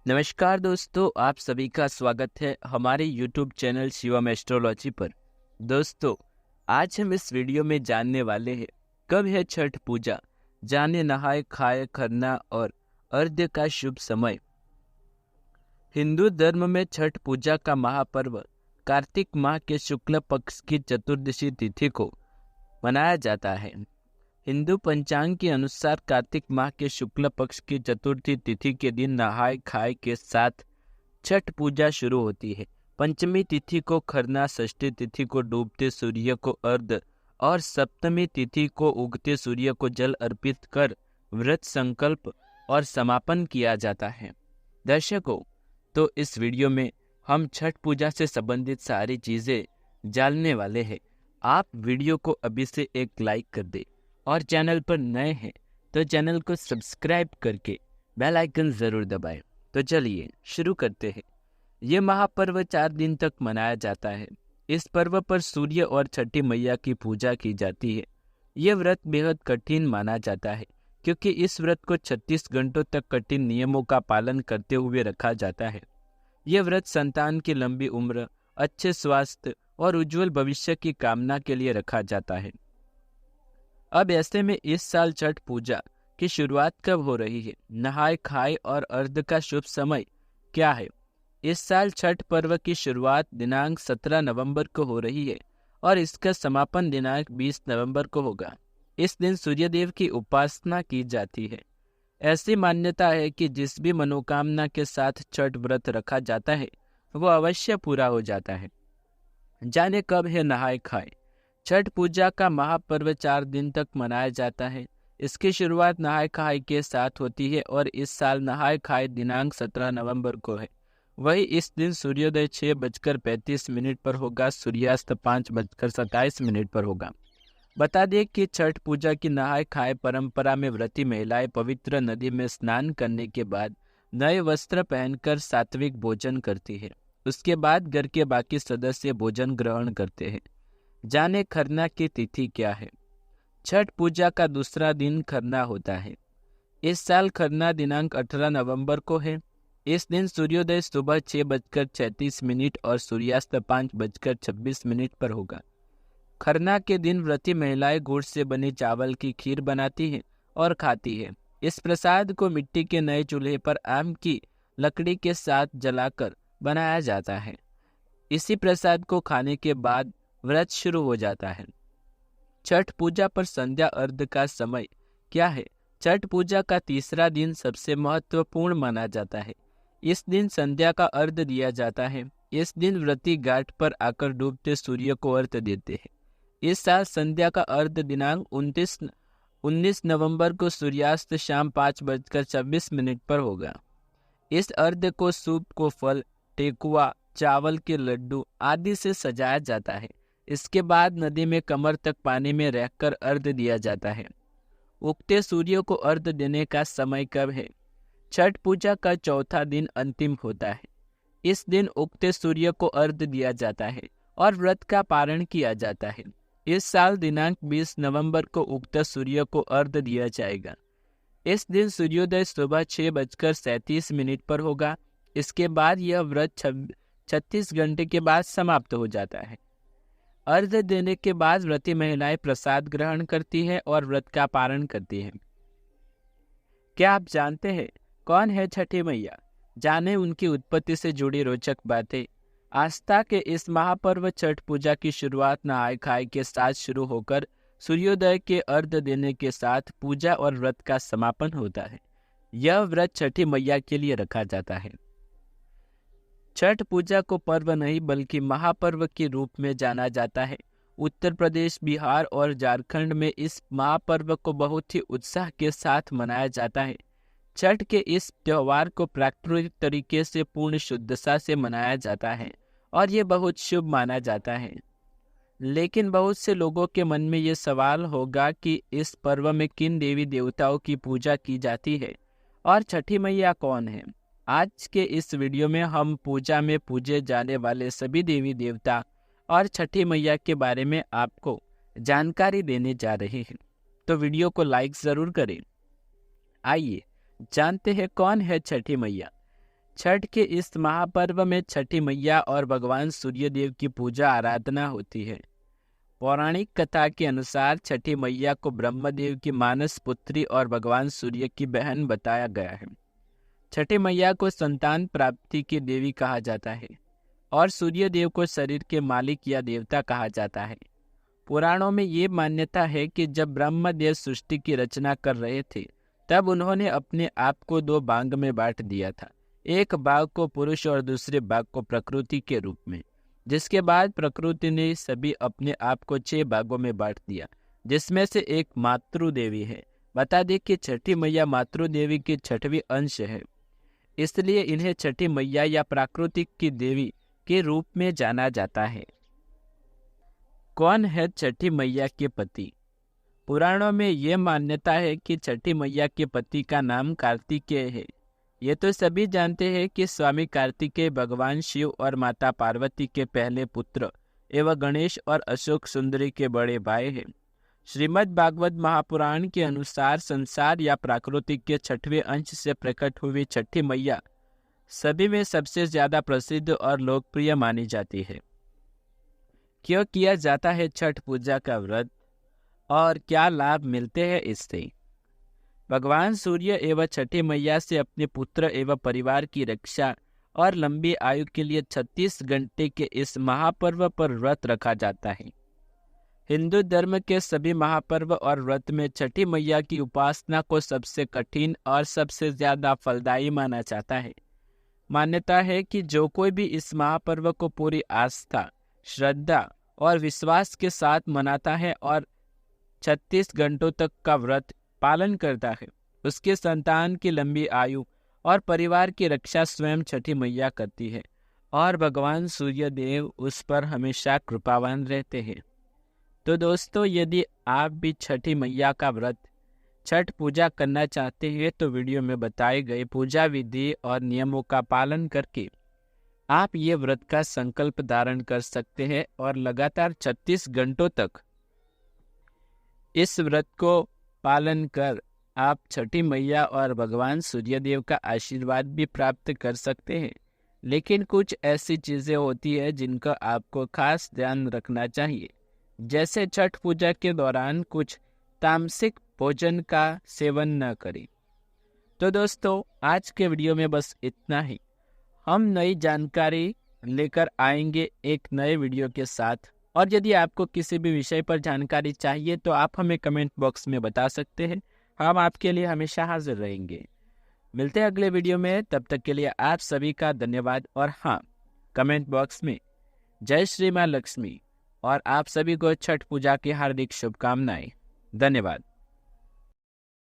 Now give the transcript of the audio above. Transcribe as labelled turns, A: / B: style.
A: नमस्कार दोस्तों, आप सभी का स्वागत है हमारे YouTube चैनल शिवम एस्ट्रोलॉजी पर। दोस्तों, आज हम इस वीडियो में जानने वाले हैं कब है छठ पूजा, जाने नहाए खाए खरना और अर्घ्य का शुभ समय। हिंदू धर्म में छठ पूजा का महापर्व कार्तिक माह के शुक्ल पक्ष की चतुर्दशी तिथि को मनाया जाता है। हिंदू पंचांग के अनुसार कार्तिक माह के शुक्ल पक्ष की चतुर्थी तिथि के दिन नहाय खाए के साथ छठ पूजा शुरू होती है। पंचमी तिथि को खरना, षष्ठी तिथि को डूबते सूर्य को अर्घ्य और सप्तमी तिथि को उगते सूर्य को जल अर्पित कर व्रत संकल्प और समापन किया जाता है। दर्शकों, तो इस वीडियो में हम छठ पूजा से संबंधित सारी चीज़ें जानने वाले हैं। आप वीडियो को अभी से एक लाइक कर दें और चैनल पर नए हैं तो चैनल को सब्सक्राइब करके बेल आइकन ज़रूर दबाएं। तो चलिए शुरू करते हैं। ये महापर्व 4 दिन तक मनाया जाता है। इस पर्व पर सूर्य और छठी मैया की पूजा की जाती है। ये व्रत बेहद कठिन माना जाता है क्योंकि इस व्रत को 36 घंटों तक कठिन नियमों का पालन करते हुए रखा जाता है। ये व्रत संतान की लंबी उम्र, अच्छे स्वास्थ्य और उज्जवल भविष्य की कामना के लिए रखा जाता है। अब ऐसे में इस साल छठ पूजा की शुरुआत कब हो रही है, नहाय खाए और अर्घ्य का शुभ समय क्या है। इस साल छठ पर्व की शुरुआत दिनांक 17 नवंबर को हो रही है और इसका समापन दिनांक 20 नवंबर को होगा। इस दिन सूर्यदेव की उपासना की जाती है। ऐसी मान्यता है कि जिस भी मनोकामना के साथ छठ व्रत रखा जाता है वो अवश्य पूरा हो जाता है। जाने कब है नहाय खाए। छठ पूजा का महापर्व 4 दिन तक मनाया जाता है। इसकी शुरुआत नहाय खाए के साथ होती है और इस साल नहाय खाए दिनांक 17 नवंबर को है। वही इस दिन सूर्योदय 6:35 पर होगा, सूर्यास्त 5:27 पर होगा। बता दें कि छठ पूजा की नहाय खाए परंपरा में व्रती महिलाएं पवित्र नदी में स्नान करने के बाद नए वस्त्र पहनकर सात्विक भोजन करती है। उसके बाद घर के बाकी सदस्य भोजन ग्रहण करते हैं। जाने खरना की तिथि क्या है। छठ पूजा का दूसरा दिन खरना होता है। इस साल खरना दिनांक 18 नवंबर को है। इस दिन सूर्योदय सुबह 6:36 और सूर्यास्त 5:26 पर होगा। खरना के दिन व्रती महिलाएं गुड़ से बनी चावल की खीर बनाती हैं और खाती है। इस प्रसाद को मिट्टी के नए चूल्हे पर आम की लकड़ी के साथ जलाकर बनाया जाता है। इसी प्रसाद को खाने के बाद व्रत शुरू हो जाता है। छठ पूजा पर संध्या अर्घ्य का समय क्या है। छठ पूजा का तीसरा दिन सबसे महत्वपूर्ण माना जाता है। इस दिन संध्या का अर्घ्य दिया जाता है। इस दिन व्रती घाट पर आकर डूबते सूर्य को अर्घ्य देते हैं। इस साल संध्या का अर्घ्य दिनांक 19 नवंबर को सूर्यास्त शाम 5:26 पर होगा। इस अर्घ्य को सूप को फल, ठेकुआ, चावल के लड्डू आदि से सजाया जाता है। इसके बाद नदी में कमर तक पानी में रहकर अर्घ्य दिया जाता है। उगते सूर्य को अर्घ्य देने का समय कब है। छठ पूजा का चौथा दिन अंतिम होता है। इस दिन उगते सूर्य को अर्घ्य दिया जाता है और व्रत का पारण किया जाता है। इस साल दिनांक 20 नवंबर को उगते सूर्य को अर्घ्य दिया जाएगा। इस दिन सूर्योदय सुबह 6:37 पर होगा। इसके बाद यह व्रत 36 घंटे के बाद समाप्त हो जाता है। अर्घ्य देने के बाद व्रती महिलाएं प्रसाद ग्रहण करती है और व्रत का पारण करती है। क्या आप जानते हैं कौन है छठी मैया। जाने उनकी उत्पत्ति से जुड़ी रोचक बातें। आस्था के इस महापर्व छठ पूजा की शुरुआत नहाय खाए के साथ शुरू होकर सूर्योदय के अर्घ्य देने के साथ पूजा और व्रत का समापन होता है। यह व्रत छठी मैया के लिए रखा जाता है। छठ पूजा को पर्व नहीं बल्कि महापर्व के रूप में जाना जाता है। उत्तर प्रदेश, बिहार और झारखंड में इस महापर्व को बहुत ही उत्साह के साथ मनाया जाता है। छठ के इस त्योहार को प्राकृतिक तरीके से पूर्ण शुद्धता से मनाया जाता है और ये बहुत शुभ माना जाता है। लेकिन बहुत से लोगों के मन में ये सवाल होगा कि इस पर्व में किन देवी देवताओं की पूजा की जाती है और छठी मैया कौन है। आज के इस वीडियो में हम पूजा में पूजे जाने वाले सभी देवी देवता और छठी मैया के बारे में आपको जानकारी देने जा रहे हैं। तो वीडियो को लाइक ज़रूर करें। आइए जानते हैं कौन है छठी मैया। छठ के इस महापर्व में छठी मैया और भगवान सूर्य देव की पूजा आराधना होती है। पौराणिक कथा के अनुसार छठी मैया को ब्रह्मदेव की मानस पुत्री और भगवान सूर्य की बहन बताया गया है। छठी मैया को संतान प्राप्ति की देवी कहा जाता है और सूर्य देव को शरीर के मालिक या देवता कहा जाता है। पुराणों में ये मान्यता है कि जब ब्रह्मदेव सृष्टि की रचना कर रहे थे तब उन्होंने अपने आप को 2 भाग में बांट दिया था, एक भाग को पुरुष और दूसरे भाग को प्रकृति के रूप में, जिसके बाद प्रकृति ने सभी अपने आप को 6 भागों में बांट दिया, जिसमें से एक मातृ देवी है। बता दें कि छठी मैया मातृ देवी की 6वीं अंश है, इसलिए इन्हें छठी मैया या प्राकृतिक की देवी के रूप में जाना जाता है। कौन है छठी मैया के पति? पुराणों में ये मान्यता है कि छठी मैया के पति का नाम कार्तिकेय है। ये तो सभी जानते हैं कि स्वामी कार्तिकेय भगवान शिव और माता पार्वती के पहले पुत्र एवं गणेश और अशोक सुंदरी के बड़े भाई हैं। श्रीमद् भागवत महापुराण के अनुसार संसार या प्राकृतिक के 6वें अंश से प्रकट हुई छठी मैया सभी में सबसे ज्यादा प्रसिद्ध और लोकप्रिय मानी जाती है। क्यों किया जाता है छठ पूजा का व्रत और क्या लाभ मिलते हैं इससे? भगवान सूर्य एवं छठी मैया से अपने पुत्र एवं परिवार की रक्षा और लंबी आयु के लिए 36 घंटे के इस महापर्व पर व्रत रखा जाता है। हिंदू धर्म के सभी महापर्व और व्रत में छठी मैया की उपासना को सबसे कठिन और सबसे ज्यादा फलदायी माना जाता है। मान्यता है कि जो कोई भी इस महापर्व को पूरी आस्था, श्रद्धा और विश्वास के साथ मनाता है और 36 घंटों तक का व्रत पालन करता है, उसके संतान की लंबी आयु और परिवार की रक्षा स्वयं छठी मैया करती है और भगवान सूर्य देव उस पर हमेशा कृपावान रहते हैं। तो दोस्तों, यदि आप भी छठी मैया का व्रत छठ पूजा करना चाहते हैं तो वीडियो में बताए गए पूजा विधि और नियमों का पालन करके आप ये व्रत का संकल्प धारण कर सकते हैं और लगातार 36 घंटों तक इस व्रत को पालन कर आप छठी मैया और भगवान सूर्यदेव का आशीर्वाद भी प्राप्त कर सकते हैं। लेकिन कुछ ऐसी चीज़ें होती है जिनका आपको खास ध्यान रखना चाहिए, जैसे छठ पूजा के दौरान कुछ तामसिक भोजन का सेवन न करें। तो दोस्तों, आज के वीडियो में बस इतना ही। हम नई जानकारी लेकर आएंगे एक नए वीडियो के साथ, और यदि आपको किसी भी विषय पर जानकारी चाहिए तो आप हमें कमेंट बॉक्स में बता सकते हैं। हम आपके लिए हमेशा हाजिर रहेंगे। मिलते हैं अगले वीडियो में, तब तक के लिए आप सभी का धन्यवाद। और हाँ, कमेंट बॉक्स में जय श्री माँ लक्ष्मी और आप सभी को छठ पूजा की हार्दिक शुभकामनाएं। धन्यवाद।